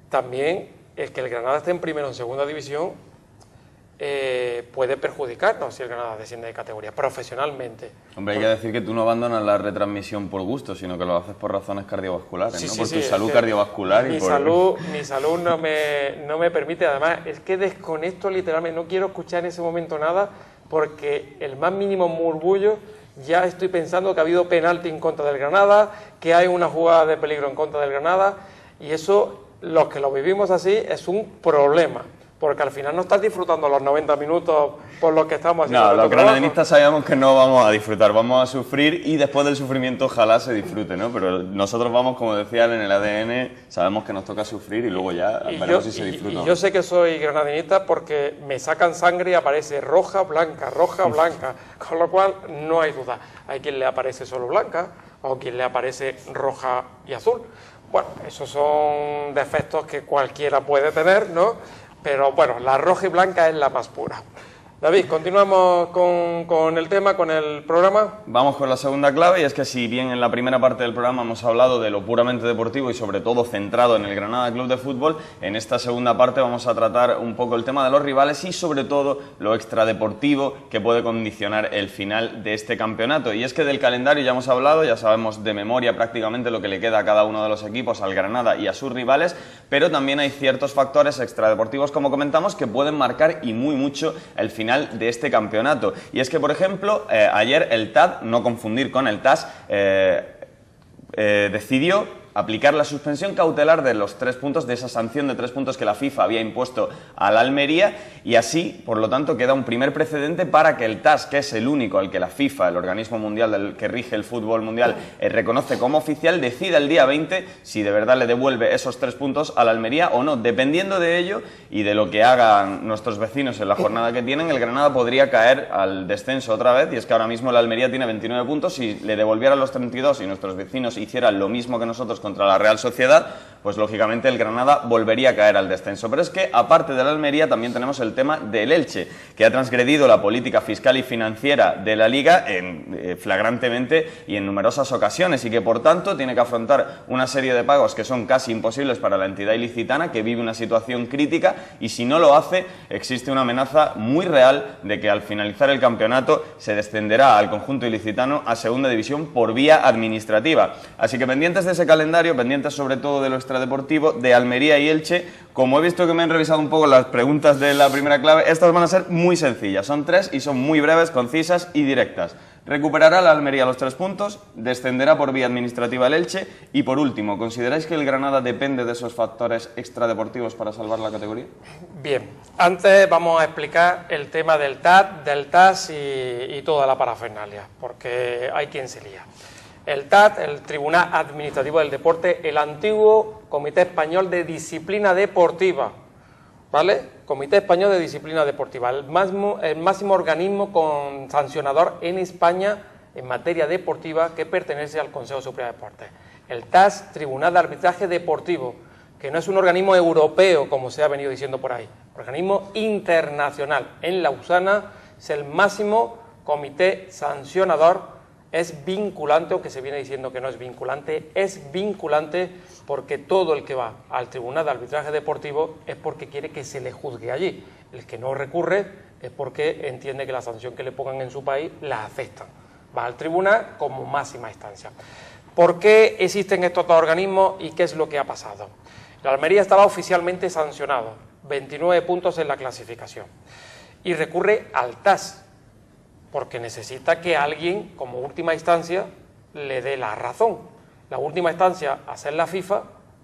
también el que el Granada esté en primero o en segunda división puede perjudicarnos si el Granada desciende de categoría profesionalmente. Hombre, hay que decir que tú no abandonas la retransmisión por gusto, sino que lo haces por razones cardiovasculares, sí, ¿no? Sí, por sí, tu salud cardiovascular. Mi salud no me permite, además es que desconecto literalmente, no quiero escuchar en ese momento nada porque el más mínimo murmullo ya estoy pensando que ha habido penalti en contra del Granada, que hay una jugada de peligro en contra del Granada y eso, los que lo vivimos así, es un problema. porque al final no estás disfrutando los 90 minutos por lo que estamos haciendo. No, los granadinistas sabíamos que no vamos a disfrutar, vamos a sufrir y después del sufrimiento ojalá se disfrute, ¿no? Pero nosotros vamos, como decían en el ADN, sabemos que nos toca sufrir y luego ya veremos si se disfruta. Y yo sé que soy granadinista porque me sacan sangre y aparece roja, blanca, con lo cual no hay duda. Hay quien le aparece solo blanca o quien le aparece roja y azul. Bueno, esos son defectos que cualquiera puede tener, ¿no? Pero bueno, la roja y blanca es la más pura. David, continuamos con el tema, con el programa. Vamos con la segunda clave, y es que si bien en la primera parte del programa hemos hablado de lo puramente deportivo y sobre todo centrado en el Granada Club de Fútbol, en esta segunda parte vamos a tratar un poco el tema de los rivales y sobre todo lo extradeportivo que puede condicionar el final de este campeonato. Y es que del calendario ya hemos hablado, ya sabemos de memoria prácticamente lo que le queda a cada uno de los equipos, al Granada y a sus rivales, pero también hay ciertos factores extradeportivos, como comentamos, que pueden marcar y muy mucho el final de este campeonato. Y es que, por ejemplo, ayer el TAD, no confundir con el TAS, decidió aplicar la suspensión cautelar de los 3 puntos, de esa sanción de 3 puntos que la FIFA había impuesto a la Almería, y así, por lo tanto, queda un primer precedente para que el TAS, que es el único al que la FIFA, el organismo mundial que rige el fútbol mundial, reconoce como oficial, decida el día 20 si de verdad le devuelve esos 3 puntos a la Almería o no. Dependiendo de ello y de lo que hagan nuestros vecinos en la jornada que tienen, el Granada podría caer al descenso otra vez, y es que ahora mismo la Almería tiene 29 puntos, si le devolvieran los 32 y nuestros vecinos hicieran lo mismo que nosotros contra la Real Sociedad, pues lógicamente el Granada volvería a caer al descenso. Pero es que, aparte de la Almería, también tenemos el tema del Elche, que ha transgredido la política fiscal y financiera de la Liga flagrantemente y en numerosas ocasiones, y que por tanto tiene que afrontar una serie de pagos que son casi imposibles para la entidad ilicitana, que vive una situación crítica, y si no lo hace, existe una amenaza muy real de que al finalizar el campeonato se descenderá al conjunto ilicitano a segunda división por vía administrativa. Así que pendientes de ese calendario, pendientes sobre todo de lo extradeportivo, de Almería y Elche. Como he visto que me han revisado un poco las preguntas de la primera clave, estas van a ser muy sencillas, son 3 y son muy breves, concisas y directas. ¿Recuperará la Almería los 3 puntos? ¿Descenderá por vía administrativa el Elche? Y por último, ¿consideráis que el Granada depende de esos factores extradeportivos para salvar la categoría? Bien, antes vamos a explicar el tema del TAD, del TAS y toda la parafernalia, porque hay quien se lía. El TAD, el Tribunal Administrativo del Deporte, el antiguo Comité Español de Disciplina Deportiva, ¿vale? Comité Español de Disciplina Deportiva, el máximo organismo sancionador en España en materia deportiva que pertenece al Consejo Superior de Deportes. El TAS, Tribunal de Arbitraje Deportivo, que no es un organismo europeo, como se ha venido diciendo por ahí, organismo internacional. En Lausana es el máximo comité sancionador. Es vinculante, o que se viene diciendo que no es vinculante, es vinculante porque todo el que va al Tribunal de Arbitraje Deportivo es porque quiere que se le juzgue allí. El que no recurre es porque entiende que la sanción que le pongan en su país la aceptan. Va al tribunal como máxima instancia. ¿Por qué existen estos dos organismos y qué es lo que ha pasado? La Almería estaba oficialmente sancionado, 29 puntos en la clasificación, y recurre al TAS, porque necesita que alguien, como última instancia, le dé la razón. La última instancia, a ser la FIFA,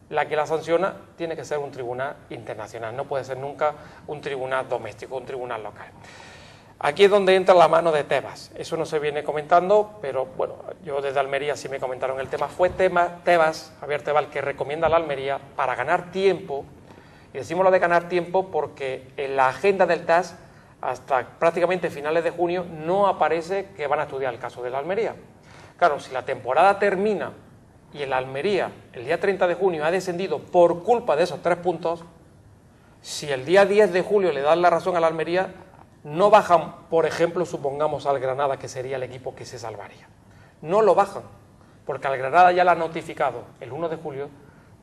la que la sanciona, tiene que ser un tribunal internacional, no puede ser nunca un tribunal doméstico, un tribunal local. Aquí es donde entra la mano de Tebas. Eso no se viene comentando, pero bueno, yo desde Almería sí me comentaron el tema. Fue Tebas, Javier Tebas, el que recomienda a la Almería para ganar tiempo, y decimos lo de ganar tiempo porque en la agenda del TAS, hasta prácticamente finales de junio, no aparece que van a estudiar el caso de la Almería. Claro, si la temporada termina y el Almería el día 30 de junio ha descendido por culpa de esos 3 puntos, si el día 10 de julio le dan la razón a la Almería, no bajan, por ejemplo, supongamos al Granada, que sería el equipo que se salvaría. No lo bajan, porque al Granada ya le ha notificado el 1 de julio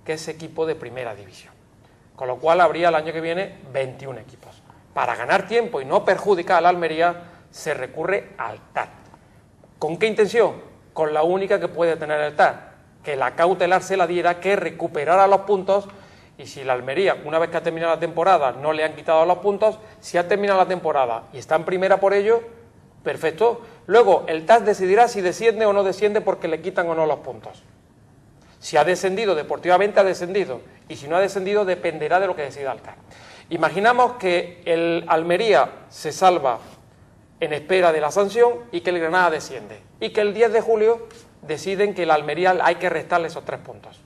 que es equipo de primera división. Con lo cual habría el año que viene 21 equipos. Para ganar tiempo y no perjudicar a la Almería, se recurre al TAD. ¿Con qué intención? Con la única que puede tener el TAD, que la cautelar se la diera, que recuperara los puntos, y si la Almería, una vez que ha terminado la temporada, no le han quitado los puntos, si ha terminado la temporada y está en primera por ello, perfecto. Luego el TAD decidirá si desciende o no desciende porque le quitan o no los puntos. Si ha descendido deportivamente, ha descendido, y si no ha descendido, dependerá de lo que decida el TAD. Imaginamos que el Almería se salva en espera de la sanción y que el Granada desciende. Y que el 10 de julio deciden que el Almería hay que restarle esos 3 puntos.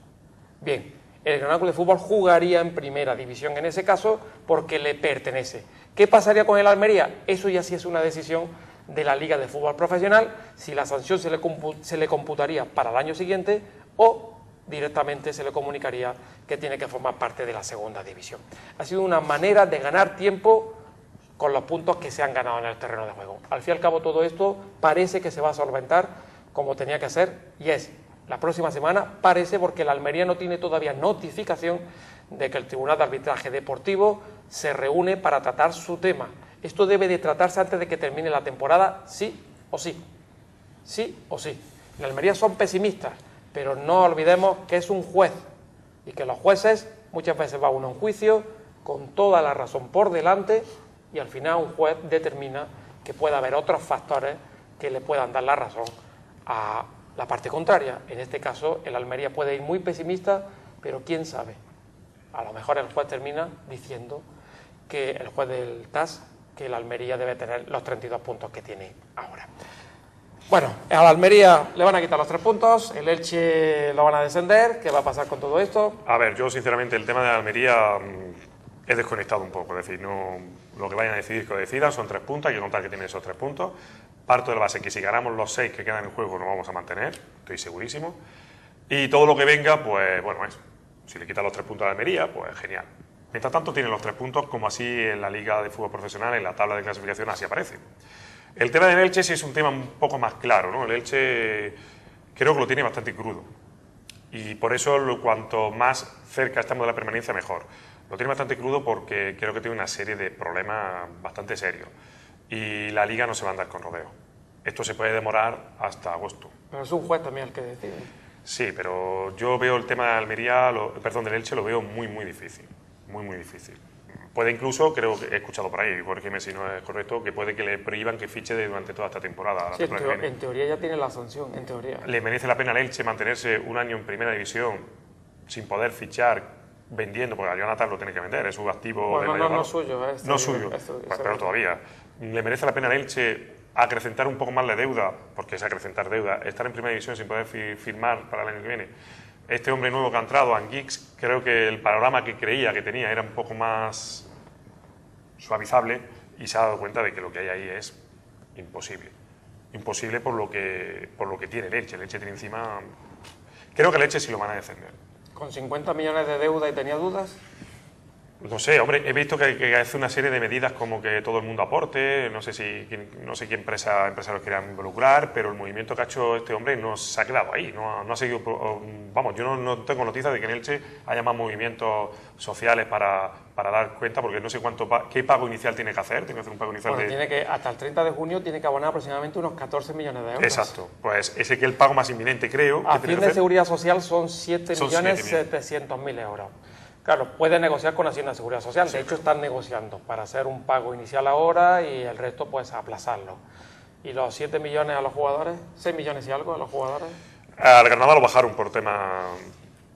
Bien, el Granada Club de Fútbol jugaría en primera división en ese caso porque le pertenece. ¿Qué pasaría con el Almería? Eso ya sí es una decisión de la Liga de Fútbol Profesional, si la sanción se le computaría para el año siguiente o directamente se le comunicaría que tiene que formar parte de la segunda división. Ha sido una manera de ganar tiempo con los puntos que se han ganado en el terreno de juego. Al fin y al cabo todo esto parece que se va a solventar como tenía que ser, y es la próxima semana, parece, porque el Almería no tiene todavía notificación de que el Tribunal de Arbitraje Deportivo se reúne para tratar su tema. Esto debe de tratarse antes de que termine la temporada, sí o sí. Sí o sí. En Almería son pesimistas, pero no olvidemos que es un juez y que los jueces muchas veces va uno a un juicio con toda la razón por delante y al final un juez determina que puede haber otros factores que le puedan dar la razón a la parte contraria. En este caso el Almería puede ir muy pesimista, pero quién sabe, a lo mejor el juez termina diciendo que el juez del TAS que el Almería debe tener los 32 puntos que tiene ahora. Bueno, al Almería le van a quitar los 3 puntos, el Elche lo van a descender. ¿Qué va a pasar con todo esto? A ver, yo sinceramente el tema de Almería he desconectado un poco, es decir, no, lo que vayan a decidir que lo decidan, son 3 puntos, hay que contar que tienen esos 3 puntos. Parto de la base que si ganamos los 6 que quedan en juego nos vamos a mantener, estoy segurísimo. Y todo lo que venga, pues bueno, si le quitan los 3 puntos a Almería, pues genial. Mientras tanto tienen los 3 puntos, como así en la Liga de Fútbol Profesional, en la tabla de clasificación, así aparece. El tema del Elche sí es un tema un poco más claro, ¿no? El Elche creo que lo tiene bastante crudo. Y por eso cuanto más cerca estamos de la permanencia, mejor. Lo tiene bastante crudo porque creo que tiene una serie de problemas bastante serios. Y la Liga no se va a andar con rodeo. Esto se puede demorar hasta agosto. Pero es un juez también el que decide. Sí, pero yo veo el tema de Almería, del Elche, lo veo muy, muy difícil. Muy, muy difícil. Puede incluso, creo que he escuchado por ahí, corrígeme si no es correcto, que puede que le prohíban que fiche durante toda esta temporada. Sí, en teoría ya tiene la sanción, en teoría. ¿Le merece la pena al Elche mantenerse un año en primera división sin poder fichar, vendiendo? Porque a Jonathan lo tiene que vender, es su activo bueno, de mayor valor. No suyo. No suyo, pues peor todavía. ¿Le merece la pena al Elche acrecentar un poco más la deuda? Porque es acrecentar deuda, estar en primera división sin poder firmar para el año que viene. Este hombre nuevo que ha entrado, Angix, creo que el panorama que creía que tenía era un poco más suavizable y se ha dado cuenta de que lo que hay ahí es imposible. Imposible por lo que tiene el Elche. El Elche tiene encima... Creo que el Elche sí lo van a defender. ¿Con 50 millones de deuda y tenía dudas? No sé, hombre, he visto que hace una serie de medidas como que todo el mundo aporte, no sé qué empresarios quieran involucrar, pero el movimiento que ha hecho este hombre no se ha quedado ahí, no ha seguido, vamos, yo no tengo noticias de que en Elche haya más movimientos sociales para dar cuenta, porque no sé qué pago inicial tiene que hacer un pago inicial tiene que, hasta el 30 de junio tiene que abonar aproximadamente unos 14 millones de euros. Exacto, pues ese que es el pago más inminente, creo. Hacienda de Seguridad Social son 7.700.000 euros. Claro, puede negociar con Hacienda de Seguridad Social, de hecho están negociando para hacer un pago inicial ahora y el resto pues aplazarlo. ¿Y los 7 millones a los jugadores? ¿6 millones y algo a los jugadores? Al Granada lo bajaron por tema...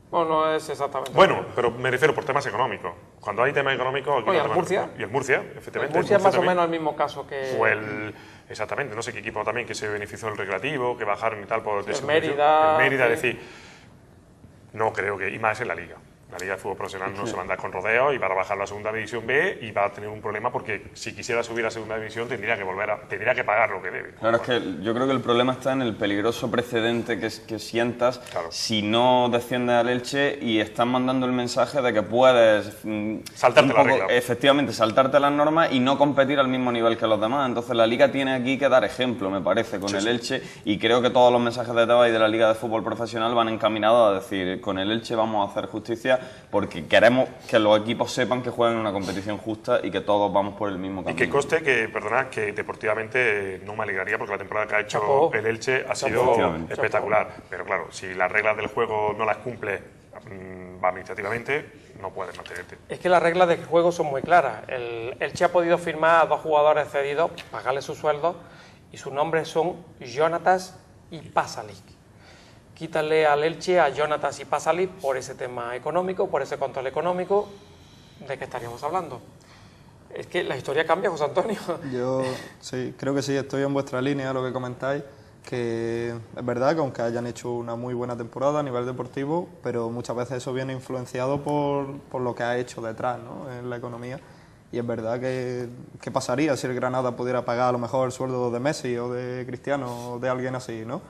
Bueno, no es exactamente... Bueno, pero me refiero por temas económicos. Cuando hay temas económicos... ¿Y el Murcia? Y el Murcia, efectivamente. El Murcia es más o menos el mismo caso que... Exactamente, no sé qué equipo también que se benefició del recreativo, que bajaron y tal por... El Mérida... El Mérida, es decir... No creo que... Y más en la Liga. La Liga de Fútbol Profesional no se va a andar con rodeos y va a bajar la segunda división B y va a tener un problema porque si quisiera subir a segunda división tendría que pagar lo que debe. Claro, es que yo creo que el problema está en el peligroso precedente que sientas si no desciendes al Elche y estás mandando el mensaje de que puedes saltarte la regla. Efectivamente, saltarte las normas y no competir al mismo nivel que los demás. Entonces la Liga tiene aquí que dar ejemplo, me parece, con el Elche, y creo que todos los mensajes de Tebas y de la Liga de Fútbol Profesional van encaminados a decir, con el Elche vamos a hacer justicia porque queremos que los equipos sepan que juegan en una competición justa y que todos vamos por el mismo camino. Y que conste que, perdonad, que deportivamente no me alegraría porque la temporada que ha hecho el Elche ha sido espectacular. Pero claro, si las reglas del juego no las cumple administrativamente, no puedes mantenerte. Es que las reglas del juego son muy claras. El Elche ha podido firmar a 2 jugadores cedidos, pagarles sus sueldos, y sus nombres son Jonatas y Pasalic. Quítale al Elche a Jonatas y Pasalic por ese tema económico, por ese control económico, ¿de qué estaríamos hablando? Es que la historia cambia, José Antonio. Yo sí, creo que sí, estoy en vuestra línea, lo que comentáis, que es verdad que aunque hayan hecho una muy buena temporada a nivel deportivo, pero muchas veces eso viene influenciado por lo que ha hecho detrás, ¿no?, en la economía. Y es verdad que ¿qué pasaría si el Granada pudiera pagar a lo mejor el sueldo de Messi o de Cristiano o de alguien así, ¿no?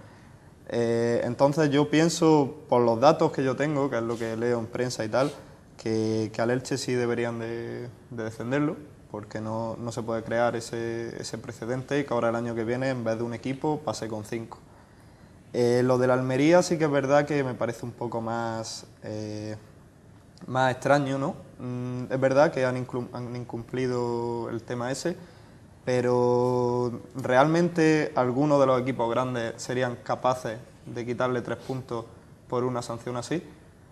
Entonces yo pienso, por los datos que yo tengo, que es lo que leo en prensa y tal, que al Elche sí deberían de defenderlo, porque no se puede crear ese precedente y que ahora el año que viene, en vez de un equipo, pase con 5. Lo de la Almería sí que es verdad que me parece un poco más extraño, ¿no? Es verdad que han incumplido el tema ese, pero ¿realmente algunos de los equipos grandes serían capaces de quitarle 3 puntos por una sanción así?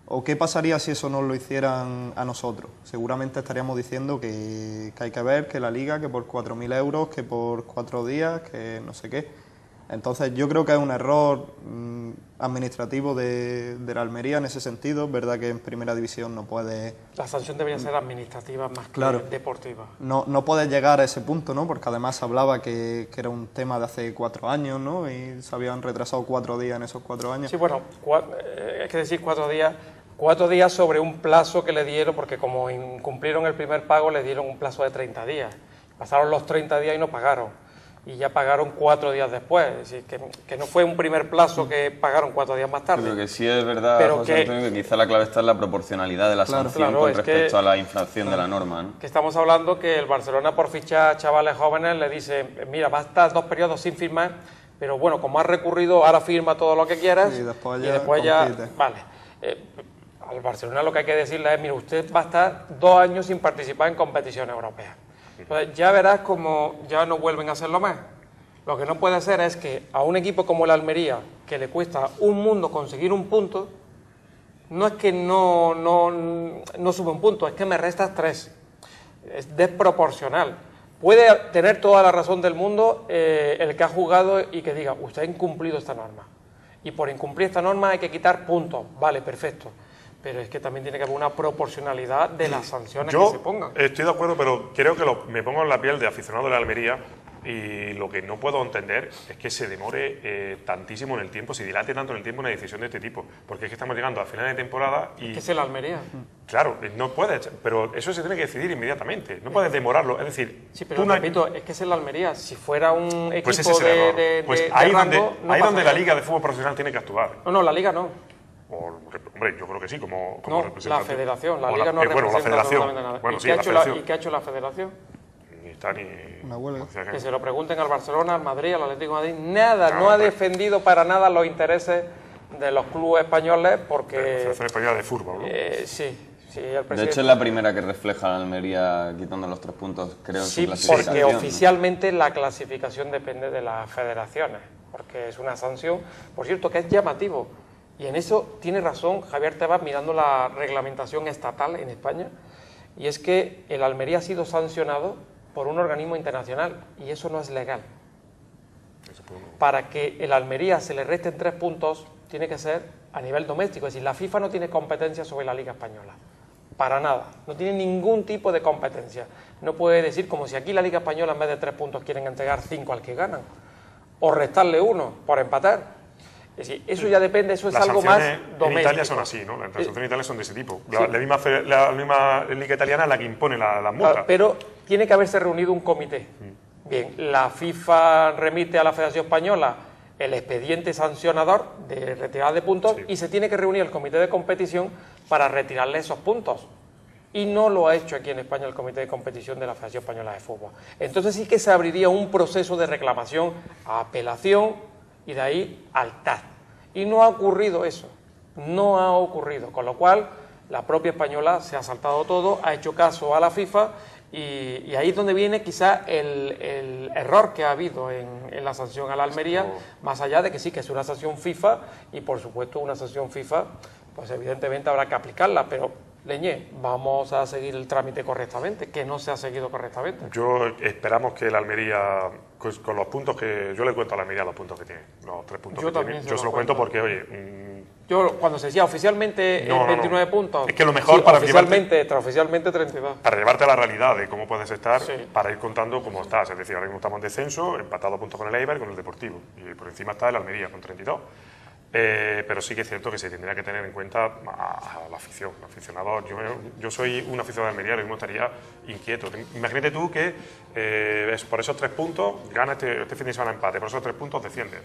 ¿O qué pasaría si eso nos lo hicieran a nosotros? Seguramente estaríamos diciendo que hay que ver, que la Liga, que por 4.000 euros, que por 4 días, que no sé qué. Entonces yo creo que es un error administrativo de la Almería en ese sentido. Es verdad que en primera división no puede... La sanción debería ser administrativa más que claro, deportiva. No puedes llegar a ese punto, ¿no? Porque además se hablaba que era un tema de hace 4 años, ¿no? Y se habían retrasado 4 días en esos 4 años. Sí, bueno, es que decir 4 días... 4 días sobre un plazo que le dieron, porque como incumplieron el primer pago, le dieron un plazo de 30 días. Pasaron los 30 días y no pagaron. Y ya pagaron 4 días después. Es decir, que no fue un primer plazo que pagaron 4 días más tarde. Pero que sí es verdad, pero José Antonio, que quizá la clave está en la proporcionalidad de la sanción con respecto a la infracción de la norma, ¿no? Que estamos hablando que el Barcelona, por fichar a chavales jóvenes, le dice, mira, vas a estar 2 periodos sin firmar, pero bueno, como has recurrido, ahora firma todo lo que quieras. Y después ya vale. Al Barcelona lo que hay que decirle es, mire, usted va a estar 2 años sin participar en competiciones europeas. Entonces ya verás como ya no vuelven a hacerlo más. Lo que no puede ser es que a un equipo como el Almería, que le cuesta un mundo conseguir un punto, no es que no sube un punto, es que me restas 3. Es desproporcional. Puede tener toda la razón del mundo el que ha jugado y que diga, usted ha incumplido esta norma. Y por incumplir esta norma hay que quitar puntos. Vale, perfecto. Pero es que también tiene que haber una proporcionalidad de las sanciones que se pongan. Estoy de acuerdo, pero creo que me pongo en la piel de aficionado de la Almería y lo que no puedo entender es que se demore tantísimo en el tiempo, se dilate tanto en el tiempo una decisión de este tipo. Porque es que estamos llegando a final de temporada y... ¿Qué es el Almería? Claro, no puedes, pero eso se tiene que decidir inmediatamente, no puedes demorarlo, es decir... Sí, pero repito, es que es el Almería, si fuera un equipo pues ese es el error. de ahí rango, ahí donde la Liga de Fútbol Profesional tiene que actuar. No, la Liga no. Hombre, yo creo que sí, como no, representante. La Federación, la Liga no representa la Federación. absolutamente nada. Bueno, ¿Y, sí, qué ha hecho la Federación? Ni está ni... Una huelga. Que se lo pregunten al Barcelona, al Madrid, al Atlético de Madrid. Nada, No, no ha hombre. defendido para nada los intereses de los clubes españoles porque... La Federación Española de Fútbol, ¿no? Sí, el presidente... De hecho, es la primera que refleja la Almería quitando los 3 puntos, creo, en su Sí, clasificación, porque ¿no? oficialmente la clasificación depende de las federaciones, porque es una sanción, por cierto, que es llamativo. Y en eso tiene razón Javier Tebas mirando la reglamentación estatal en España, y es que el Almería ha sido sancionado por un organismo internacional, y eso no es legal. Para que el Almería se le resten 3 puntos, tiene que ser a nivel doméstico, es decir, la FIFA no tiene competencia sobre la Liga Española. Para nada, no tiene ningún tipo de competencia. No puede decir como si aquí la Liga Española en vez de 3 puntos quieren entregar 5 al que ganan, o restarle 1 por empatar. Es decir, eso ya depende, eso es algo más doméstico. En Italia son así, ¿no? Las sanciones en Italia son de ese tipo. La misma Liga Italiana es la que impone la multa. Claro, pero tiene que haberse reunido un comité. Bien, la FIFA remite a la Federación Española el expediente sancionador de retirada de puntos y se tiene que reunir el comité de competición para retirarle esos puntos. Y no lo ha hecho aquí en España el comité de competición de la Federación Española de Fútbol. Entonces sí que se abriría un proceso de reclamación a apelación y de ahí al TAD. Y no ha ocurrido eso, no ha ocurrido, con lo cual la propia española se ha saltado todo, ha hecho caso a la FIFA y ahí es donde viene quizá el error que ha habido en la sanción a la Almería, más allá de que sí que es una sanción FIFA y por supuesto una sanción FIFA, pues evidentemente habrá que aplicarla, pero Leñé, vamos a seguir el trámite correctamente, que no se ha seguido correctamente. Esperamos que la Almería pues, con los puntos que... Yo le cuento a la Almería los puntos que tiene, los 3 puntos Yo que también tiene. se Yo los se lo cuento cuento. porque, oye... Yo, cuando se decía oficialmente No, no, no. 29 puntos... Es que lo mejor sí, para oficialmente, extraoficialmente 32. para llevarte a la realidad de cómo puedes estar, Sí. para ir contando cómo estás. Es decir, ahora mismo estamos en descenso, empatado a puntos con el Eibar y con el Deportivo. Y por encima está el Almería con 32. Pero sí que es cierto que se tendría que tener en cuenta a la afición, el aficionado. Yo soy un aficionado de Almería, ahora mismo estaría inquieto. Imagínate tú que por esos 3 puntos gana este fin de semana empate, por esos 3 puntos desciendes.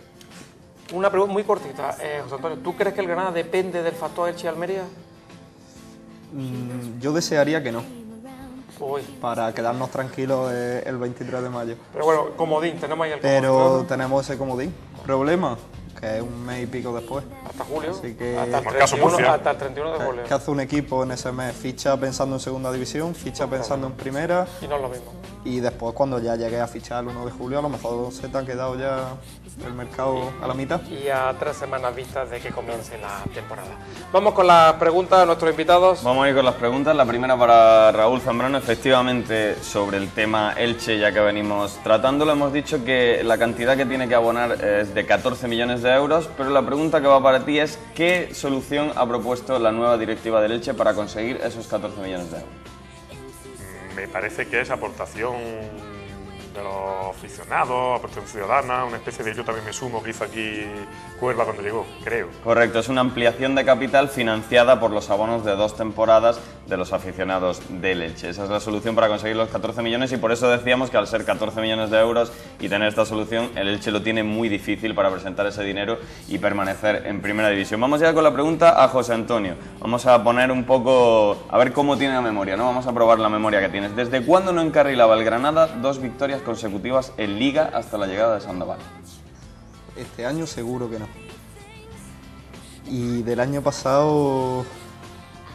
Una pregunta muy cortita, José Antonio. ¿Tú crees que el Granada depende del factor Elche-Almería? Yo desearía que no, Uy. para quedarnos tranquilos el 23 de mayo. Pero bueno, comodín, tenemos ahí el Pero comodín, ¿no? tenemos ese comodín. Problema, que es un mes y pico después. Hasta julio, Así que- hasta, el Como el caso 31, Murcia. hasta el 31 de julio. ¿Qué hace un equipo en ese mes? Ficha pensando en segunda división, ficha pensando en primera, Y no es lo mismo. y después cuando ya llegué a fichar el 1 de julio a lo mejor se te ha quedado ya el mercado a la mitad. Y a 3 semanas vistas de que comience la temporada. Vamos con las preguntas de nuestros invitados. Vamos a ir con las preguntas. La primera para Raúl Zambrano, efectivamente sobre el tema Elche, ya que venimos tratándolo. Hemos dicho que la cantidad que tiene que abonar es de 14 millones de euros, pero la pregunta que va para ti es ¿qué solución ha propuesto la nueva directiva del Elche para conseguir esos 14 millones de euros? Me parece que es aportación de los aficionados, aportación ciudadana, una especie de yo también me sumo que hizo aquí Cuerva cuando llegó, creo. Correcto, es una ampliación de capital financiada por los abonos de 2 temporadas de los aficionados del Elche. Esa es la solución para conseguir los 14 millones y por eso decíamos que al ser 14 millones de euros y tener esta solución, el Elche lo tiene muy difícil para presentar ese dinero y permanecer en primera división. Vamos ya con la pregunta a José Antonio. Vamos a poner un poco, a ver cómo tiene la memoria, ¿no? Vamos a probar la memoria que tienes. ¿Desde cuándo no encarrilaba el Granada 2 victorias consecutivas en Liga hasta la llegada de Sandoval? Este año seguro que no. Y del año pasado,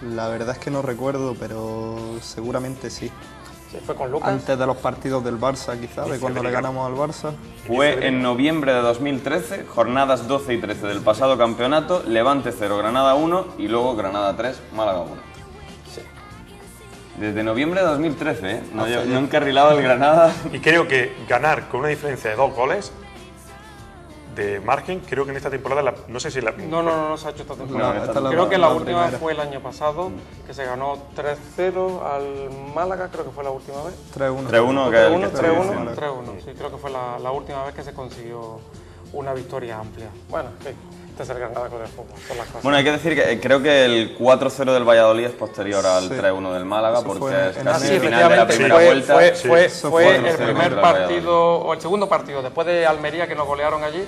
la verdad es que no recuerdo, pero seguramente sí. Sí, fue con Lucas. Antes de los partidos del Barça, quizás, de cuando le ganamos al Barça. Fue en noviembre de 2013, jornadas 12 y 13 del pasado campeonato, Levante 0, Granada 1 y luego Granada 3, Málaga 1. Sí. Desde noviembre de 2013, ¿eh? No encarrilaba el Granada. Y creo que ganar con una diferencia de 2 goles de margen, creo que en esta temporada, no sé si la... No se ha hecho esta temporada. No, esta es Creo que la la última primera. fue el año pasado, que se ganó 3-0 al Málaga, creo que fue la última vez. 3-1. 3-1, que es el que 3-1, estoy 3-1, diciendo. 3-1. Sí, creo que fue la última vez que se consiguió una victoria amplia. Bueno, en fin, este es el Granada con el fútbol, son las cosas. Bueno, hay que decir que creo que el 4-0 del Valladolid es posterior al Sí. 3-1 del Málaga, Eso porque fue es en casi sí, el final de la efectivamente, primera fue, vuelta. fue eso fue fue el 0-0 primer contra el Valladolid. partido, o el segundo partido, después de Almería que nos golearon allí,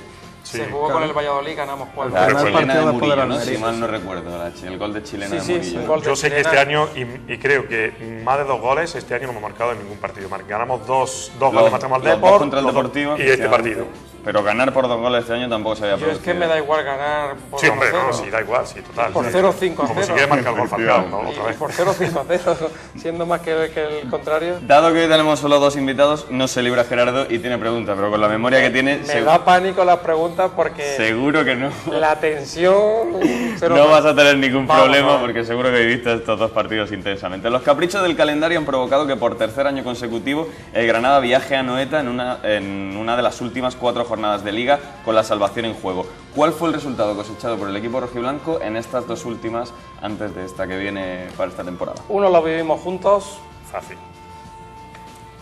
Sí, se jugó claro. con el Valladolid, ganamos 4. La primer chilena partido de después de la Murillo, ¿no? Almería. Si mal no recuerdo, el gol de chilena Sí, de sí, Murillo. un gol de Yo sé que chilena. este año, y creo que más de 2 goles, este año no hemos marcado en ningún partido. Ganamos dos goles, matamos al Los dos Depor contra el Deportivo y este efectivamente. partido. Pero ganar por 2 goles este año tampoco se había Yo es producido. que me da igual ganar por Sí, hombre, 1-0. no, sí, da igual, sí, total. Por sí. 0-5 a Como si 0. quiere marcar el gol Falcao, ¿no? Y Otra vez. por 0-5-0, siendo más que el contrario. Dado que hoy tenemos solo 2 invitados, no se libra Gerardo y tiene preguntas, pero con la memoria que tiene, Me da pánico las preguntas porque seguro que no. la tensión... No vas a tener ningún Vamos, problema vamos. porque seguro que viviste estos 2 partidos intensamente. Los caprichos del calendario han provocado que por tercer año consecutivo el Granada viaje a Anoeta en una de las últimas 4 jornadas de Liga con la salvación en juego. ¿Cuál fue el resultado cosechado por el equipo rojiblanco en estas 2 últimas antes de esta que viene para esta temporada? Uno lo vivimos juntos, Fácil.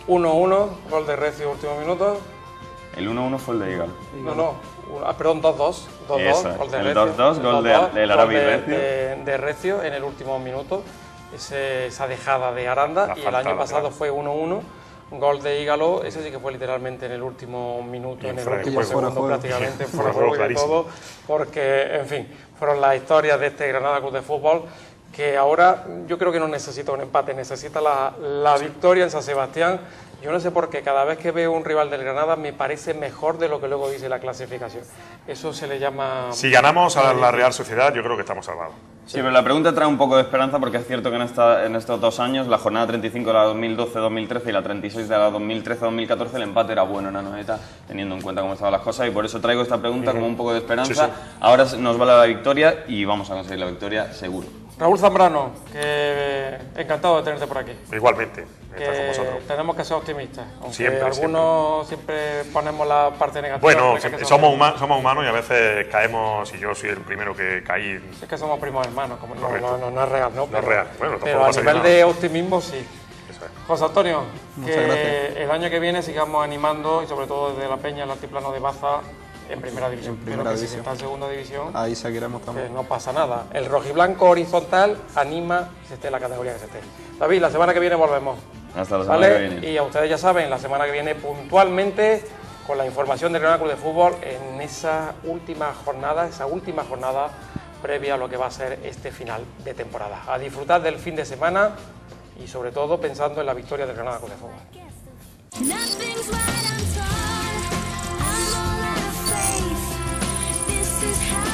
1-1, gol de Recio último minuto. El 1-1 fue el de Igal. Perdón, 2-2. 2-2, Eso, gol de el Recio. 2-2, gol del Arabi Recio. De Recio en el último minuto. Esa dejada de Aranda. La Y el falta año pasado lateral. fue 1-1. Gol de Ígalo, ese sí que fue literalmente en el último minuto, Y en el fuera de último juego. segundo Fuera de juego. prácticamente, Fuera de fuera de juego juego y de clarísimo. todo, porque, en fin, fueron las historias de este Granada Club de Fútbol, que ahora yo creo que no necesita un empate, necesita la victoria en San Sebastián. Yo no sé por qué, cada vez que veo un rival del Granada me parece mejor de lo que luego dice la clasificación. Eso se le llama... Si ganamos a la Real Sociedad, yo creo que estamos salvados. Sí, pero la pregunta trae un poco de esperanza porque es cierto que en estos 2 años, la jornada 35 de la 2012-2013 y la 36 de la 2013-2014, el empate era bueno en Anoeta, teniendo en cuenta cómo estaban las cosas, y por eso traigo esta pregunta como un poco de esperanza. Sí, sí. Ahora nos vale la victoria y vamos a conseguir la victoria seguro. Raúl Zambrano, que encantado de tenerte por aquí. Igualmente. estar con vosotros. Tenemos que ser optimistas, aunque Siempre, algunos siempre ponemos la parte negativa. Bueno, somos humanos y a veces caemos, y yo soy el primero que caí. Es que somos primos hermanos, como no es real, ¿no? No es real. Bueno, pero a nivel de optimismo sí. Eso es. José Antonio, Muchas que gracias. el año que viene sigamos animando, y sobre todo desde la Peña, el Altiplano de Baza, en primera división. En primera Pero que si división. está en segunda división, Ahí seguiremos que también. no pasa nada. El rojiblanco horizontal anima, se esté en la categoría que se esté. David, la semana que viene volvemos. Hasta la semana que ¿Vale? viene. Y a ustedes ya saben, la semana que viene puntualmente con la información del Granada Club de Fútbol en esa última jornada previa a lo que va a ser este final de temporada. A disfrutar del fin de semana y sobre todo pensando en la victoria del Granada Club de Fútbol. Nothing's right, I'm torn. I'm all out of faith. This is how